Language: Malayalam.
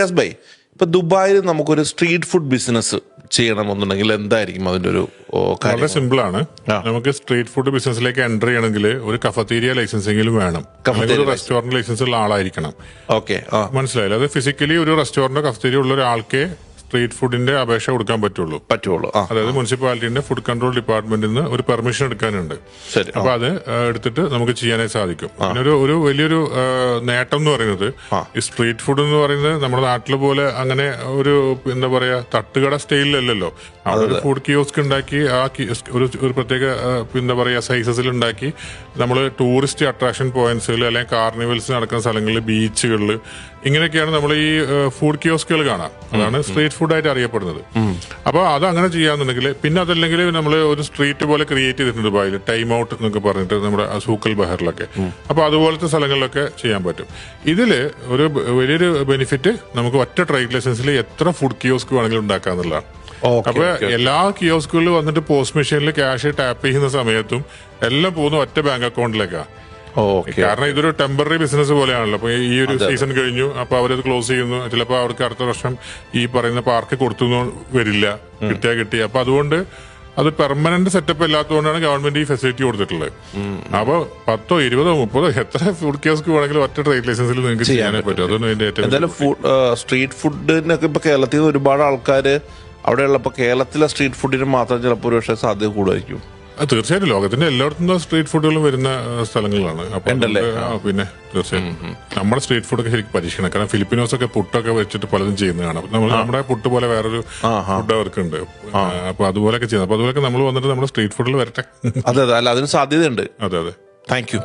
യാസ് ബൈ, ഇപ്പൊ ദുബായിൽ നമുക്കൊരു സ്ട്രീറ്റ് ഫുഡ് ബിസിനസ് ചെയ്യണമെന്നുണ്ടെങ്കിൽ എന്തായിരിക്കും അതിന്റെ ഒരു വളരെ സിമ്പിൾ ആണ്. നമുക്ക് സ്ട്രീറ്റ് ഫുഡ് ബിസിനസ്സിലേക്ക് എൻ്റർ ചെയ്യണമെങ്കിൽ ഒരു കഫറ്റീരിയ ലൈസൻസ് എങ്കിലും വേണം. ഒരു റെസ്റ്റോറന്റ് ലൈസൻസ് ഉള്ള ആളായിരിക്കണം. ഓക്കെ, മനസ്സിലായില്ല? അത് ഫിസിക്കലി ഒരു റെസ്റ്റോറന്റോ കഫറ്റീരിയ ഉള്ള ഒരാൾക്കേ സ്ട്രീറ്റ് ഫുഡിന്റെ അപേക്ഷ കൊടുക്കാൻ പറ്റുള്ളൂ. അതായത് മുനിസിപ്പാലിറ്റിന്റെ ഫുഡ് കൺട്രോൾ ഡിപ്പാർട്ട്മെന്റിൽ നിന്ന് ഒരു പെർമിഷൻ എടുക്കാനുണ്ട്. അപ്പൊ അത് എടുത്തിട്ട് നമുക്ക് ചെയ്യാനായി സാധിക്കും. പിന്നെ ഒരു വലിയൊരു നേട്ടം എന്ന് പറയുന്നത് ഈ സ്ട്രീറ്റ് ഫുഡ് എന്ന് പറയുന്നത് നമ്മുടെ നാട്ടിലെ പോലെ അങ്ങനെ ഒരു എന്താ പറയാ തട്ടുകട സ്റ്റൈലിലല്ലല്ലോ. അവിടെ ഒരു ഫുഡ് കിയോസ്ക് ഉണ്ടാക്കി ആ ഒരു പ്രത്യേക എന്താ പറയാ സൈസസിൽ ഉണ്ടാക്കി നമ്മൾ ടൂറിസ്റ്റ് അട്രാക്ഷൻ പോയിന്റ്സുകൾ അല്ലെങ്കിൽ കാർണിവൽസ് നടക്കുന്ന സ്ഥലങ്ങളിൽ, ബീച്ചുകളിൽ, ഇങ്ങനെയൊക്കെയാണ് നമ്മൾ ഈ ഫുഡ് കിയോസ്കുകൾ കാണാം. അതാണ് സ്ട്രീറ്റ് ഫുഡായിട്ട് അറിയപ്പെടുന്നത്. അപ്പൊ അത് അങ്ങനെ ചെയ്യാന്നുണ്ടെങ്കിൽ, പിന്നെ അതല്ലെങ്കിൽ നമ്മൾ ഒരു സ്ട്രീറ്റ് പോലെ ക്രിയേറ്റ് ചെയ്തിട്ടുണ്ട് ദുബായിൽ, ടൈം ഔട്ട് എന്നൊക്കെ പറഞ്ഞിട്ട് നമ്മുടെ സൂക്കൽ ബഹറിലൊക്കെ. അപ്പൊ അതുപോലത്തെ സ്ഥലങ്ങളിലൊക്കെ ചെയ്യാൻ പറ്റും. ഇതില് ഒരു വലിയൊരു ബെനിഫിറ്റ് നമുക്ക് ഒറ്റ ട്രേഡ് ലൈസൻസിൽ എത്ര ഫുഡ് കിയോസ്ക് വേണമെങ്കിലും ഉണ്ടാക്കാന്നുള്ളതാണ്. അപ്പൊ എല്ലാ കിയോസ്കുകളിലും വന്നിട്ട് പോസ്റ്റ് മെഷീനിൽ ക്യാഷ് ടാപ്പ് ചെയ്യുന്ന സമയത്തും എല്ലാം പോകുന്ന ഒറ്റ ബാങ്ക് അക്കൗണ്ടിലേക്കാണ്. കാരണം ഇതൊരു ടെമ്പററി ബിസിനസ് പോലെയാണല്ലോ. അപ്പൊ ഈ ഒരു സീസൺ കഴിഞ്ഞു, അപ്പൊ അവരത് ക്ലോസ് ചെയ്യുന്നു. ചിലപ്പോൾ അവർക്ക് അടുത്ത വർഷം ഈ പറയുന്ന പാർക്ക് കൊടുത്തു വരില്ല, കിട്ടി. അപ്പൊ അതുകൊണ്ട് അത് പെർമനന്റ് സെറ്റപ്പ് ഇല്ലാത്തതുകൊണ്ടാണ് ഗവൺമെന്റ് ഈ ഫെസിലിറ്റി കൊടുത്തിട്ടുള്ളത്. അപ്പൊ 10, 20, 30 എത്ര ഫുഡ് കിയോസ്ക് വേണമെങ്കിലും ഒറ്റ ട്രേഡ് ലൈസൻസിൽ നിങ്ങൾക്ക് ചെയ്യാനേ പറ്റും. അതൊന്നും അതിന്റെ ഏറ്റവും സ്ട്രീറ്റ് ഫുഡിനൊക്കെ ഇപ്പൊ കേരളത്തിൽ നിന്ന് ഒരുപാട് ആൾക്കാർ അവിടെയുള്ള കേരളത്തിലെ സ്ട്രീറ്റ് ഫുഡിന് മാത്രം ചിലപ്പോൾ ഒരു പക്ഷേ സാധ്യത കൂടുതലായിരിക്കും. തീർച്ചയായിട്ടും ലോകത്തിന്റെ എല്ലായിടത്തും സ്ട്രീറ്റ് ഫുഡുകളും വരുന്ന സ്ഥലങ്ങളാണ്. പിന്നെ തീർച്ചയായും നമ്മുടെ സ്ട്രീറ്റ് ഫുഡൊക്കെ ശരിക്കും പരീക്ഷിക്കണം. കാരണം ഫിലിപ്പിനോസ് ഒക്കെ പുട്ടൊക്കെ വെച്ചിട്ട് പലതും ചെയ്യുന്നതാണ്. നമ്മുടെ പുട്ട് പോലെ വേറൊരു ഫുഡ് അവർക്കുണ്ട്. അപ്പൊ അതുപോലെയൊക്കെ ചെയ്യുന്നത്. അപ്പൊ അതുപോലെയൊക്കെ നമ്മൾ വന്നിട്ട് നമ്മുടെ സ്ട്രീറ്റ് ഫുഡിൽ വരട്ടെ. അതെ, അല്ല അതിന് സാധ്യതയുണ്ട്. അതെ. Thank you.